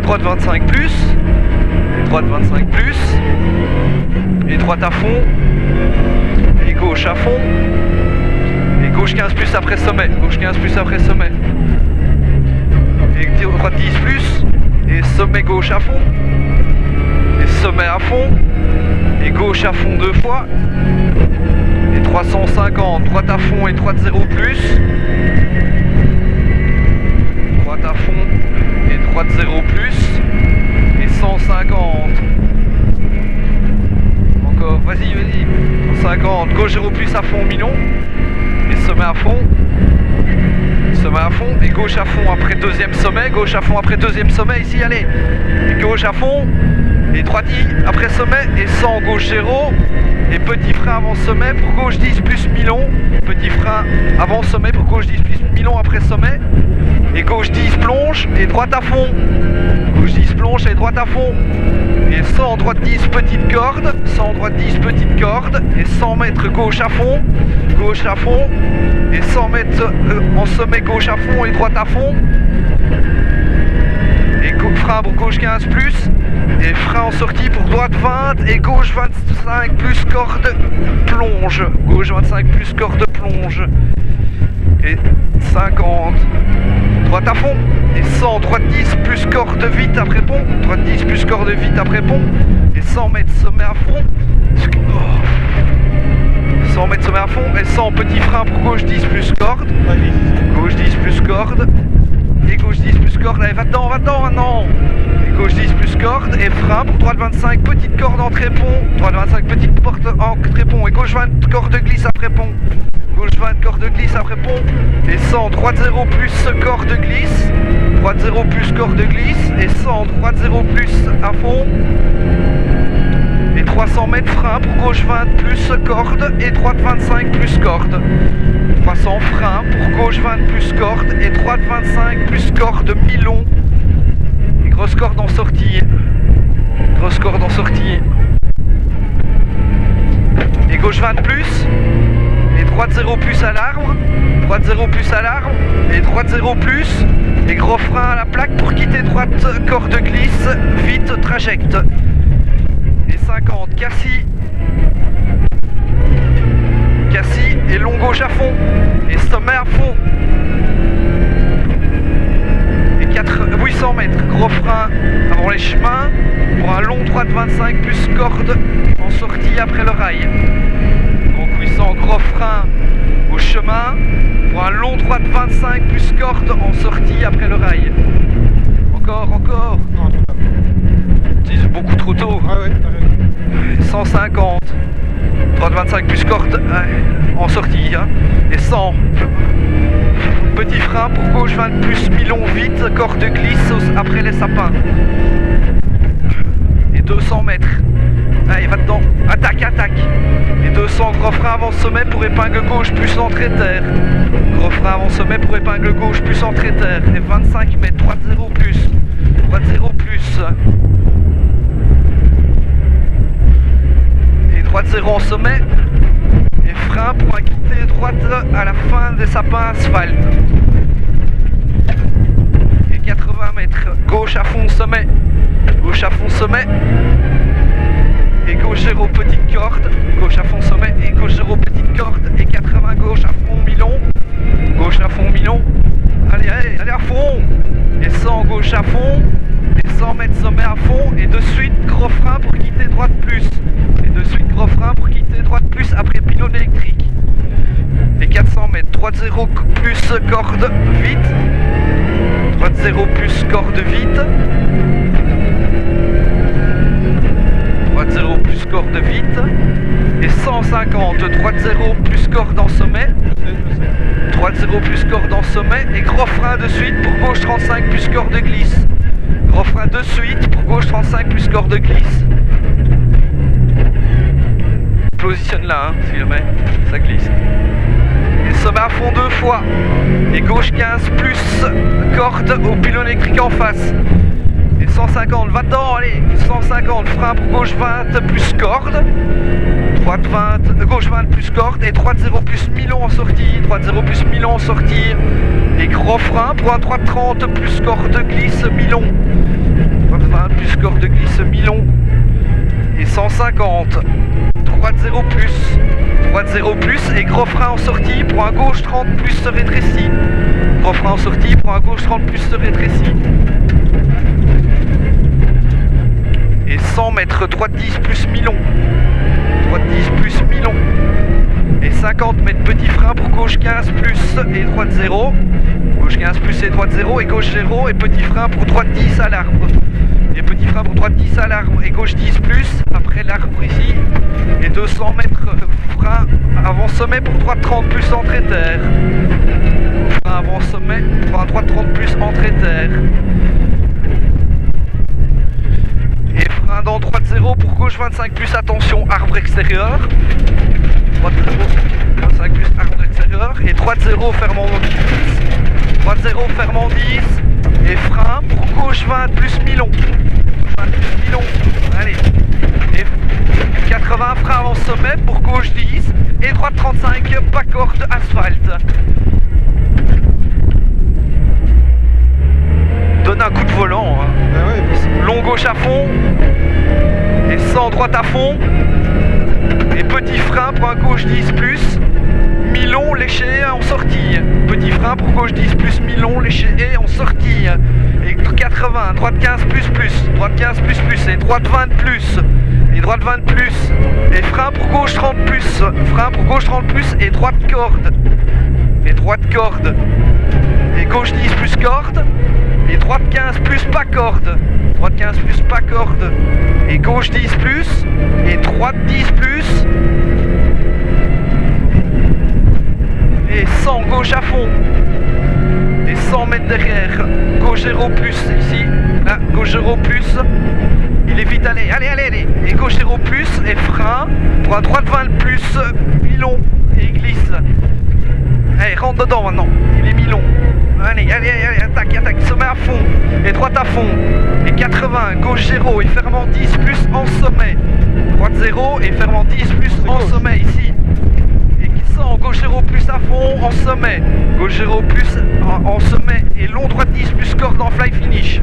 droite 25 plus, et droite 25 plus, et droite à fond, et gauche à fond, et gauche 15 plus après sommet, gauche 15 plus après sommet, et droite 10 plus, et sommet gauche à fond, et sommet à fond, et gauche à fond 2 fois, et 350, droite à fond et droite 0 plus, droite à fond et droite 0 plus, et 150, encore, vas-y, 150, gauche 0 plus à fond Milon, et sommet à fond, et gauche à fond après deuxième sommet, gauche à fond après deuxième sommet, ici, allez, et gauche à fond, et droite 10 après sommet, et 100, gauche 0, et petit frein avant sommet pour gauche 10 plus Milon, petit frein avant sommet pour gauche 10 plus Milon après sommet, et gauche 10 plonge, et droite à fond, gauche 10 plonge et droite à fond, et 100, droite 10 petite corde, 100, droite 10 petite corde, et 100 mètres gauche à fond, et 100 mètres en sommet gauche à fond et droite à fond, et frein pour gauche 15 plus, et frein en sortie pour droite 20 et gauche 25 plus corde plonge, gauche 25 plus corde plonge, et 50, droite à fond, et 100, droite 10 plus corde vite après pont, droite 10 plus corde vite après pont, et 100 mètres sommet à fond, 100 mètres sommet à fond, et 100 petit frein pour gauche 10 plus corde, gauche 10 plus corde, et gauche 10 plus corde, allez va dedans maintenant, et gauche 10 plus corde, et frein pour droite 25 petite corde en trépont, droite 25 petite porte en trépont, et gauche 20 corde de glisse après pont, gauche 20 corde de glisse après pont, et 100 droite 0 plus corde de glisse, droite 0 plus corde de glisse, et 100 droite 0 plus à fond, et 300 mètres frein pour gauche 20 plus corde et droite 25 plus corde, 300 frein pour gauche 20 plus corde et droite 25 plus corde Milon, et grosse corde en sortie, et gauche 20 plus, et droite 0 plus à l'arbre, droite 0 plus à l'arbre, et droite 0 plus, et gros frein à la plaque pour quitter droite corde glisse, vite trajecte, et 50, cassis, et long gauche à fond, et sommet à fond, et 800 mètres, gros frein avant les chemins, pour un long droite 25 plus corde en sortie après le rail. Donc 800 gros frein au chemin, pour un long droite 25 plus corde en sortie après le rail. Encore. Non, C'est beaucoup trop tôt. ah ouais, t'as raison. 150. Droite 25 plus corde en sortie. Hein. Et 100. Petit frein pour gauche 20 plus Milon vite, corde glisse après les sapins. Et 200 mètres. Allez, va dedans. Attaque. Et 200 gros frein avant sommet pour épingle gauche plus entrée terre. Gros frein avant sommet pour épingle gauche plus entrée terre. Et 25 mètres, droite 0 plus. Droite 0 plus. Et droite 0 en sommet. Et frein pour quitter droite à la fin des sapins asphalte. Et 80 mètres, gauche à fond sommet. Et gauche 0 petite corde, gauche à fond sommet, et gauche 0 petite corde, et 80 gauche à fond Milon, allez à fond, et 100 gauche à fond, et 100 mètres sommet à fond, et de suite gros frein pour quitter droite plus, après pylône électrique, et 400 mètres, droite 0 plus corde vite, droite 0 plus corde vite, droite 0 plus corde vite, et 150, droite 0 plus corde en sommet, droite 0 plus corde en sommet, et gros frein de suite pour gauche 35 plus corde glisse, gros frein de suite pour gauche 35 plus corde glisse. Positionne là, hein, si jamais ça glisse. Et sommet à fond 2 fois, et gauche 15 plus corde au pylône électrique en face. Et 150, va dedans, allez, 150, frein pour gauche 20 plus corde, droite 20, gauche 20 plus corde, et droite 0 plus Milon en sortie, et gros frein pour un droite 30 plus corde glisse Milon, 80 plus corde glisse mi-long. Et 150. Droite 0 plus. Droite 0 plus et gros frein en sortie pour un gauche 30 plus se rétrécit. Gros frein en sortie pour un gauche 30 plus se rétrécit. Et 100 mètres droite 10 plus mi-long. Droite 10 plus mi-long. Et 50 mètres petit frein pour gauche 15 plus et droite 0. Gauche 15 plus et droite 0 et gauche 0 et petit frein pour droite 10 à l'arbre. Et petit frein pour droite 10 à l'arbre et gauche 10 plus après l'arbre ici. Et 200 mètres frein avant sommet pour droite 30 plus entrée terre. Frein avant sommet pour un droite 30 plus entrée terre. Et frein dans droite 0 pour gauche 25 plus attention arbre extérieur. Droite 0, 25 plus arbre extérieur. Et droite 0 fermant 10. Droite 0 fermant 10. Et frein pour gauche 20 plus mi-long. 20 plus mi-long. Allez. Et 80 frein avant sommet pour gauche 10. Et droite 35 pas corde asphalte. Donne un coup de volant. Hein. Ah ouais, Long gauche à fond. Et 100 droite à fond. Et petit frein pour un gauche 10 plus. Mi-long léché en sortie. Petit frein pour gauche 10 plus mi-long léché et en sortie. Et 80, droite 15 plus plus. Droite 15 plus plus et droite 20 plus. Et droite 20 plus. Et frein pour gauche 30 plus. Frein pour gauche 30 plus et droite corde. Et droite corde. Et gauche 10 plus corde. Et droite 15 plus pas corde. Droite 15 plus pas corde. Et gauche 10 plus. Et droite 10 plus. Et 100 gauche à fond. Et 100 mètres derrière. Gauche 0 plus ici. Là, gauche 0 plus. Il est vite allé. Allez, allez, allez. Et gauche 0 plus. Et frein. Pour un droite 20 plus. Mi-long. Et il glisse. Allez, rentre dedans maintenant. Il est mi-long. Allez, allez, allez, attaque, attaque, sommet à fond. Et droite à fond. Et 80, gauche 0 et fermant 10 plus en sommet. Droite 0 et fermant 10 plus en sommet ici. Et 100, gauche 0 plus à fond en sommet. Gauche 0 plus en sommet. Et long droite 10 plus corde en fly finish.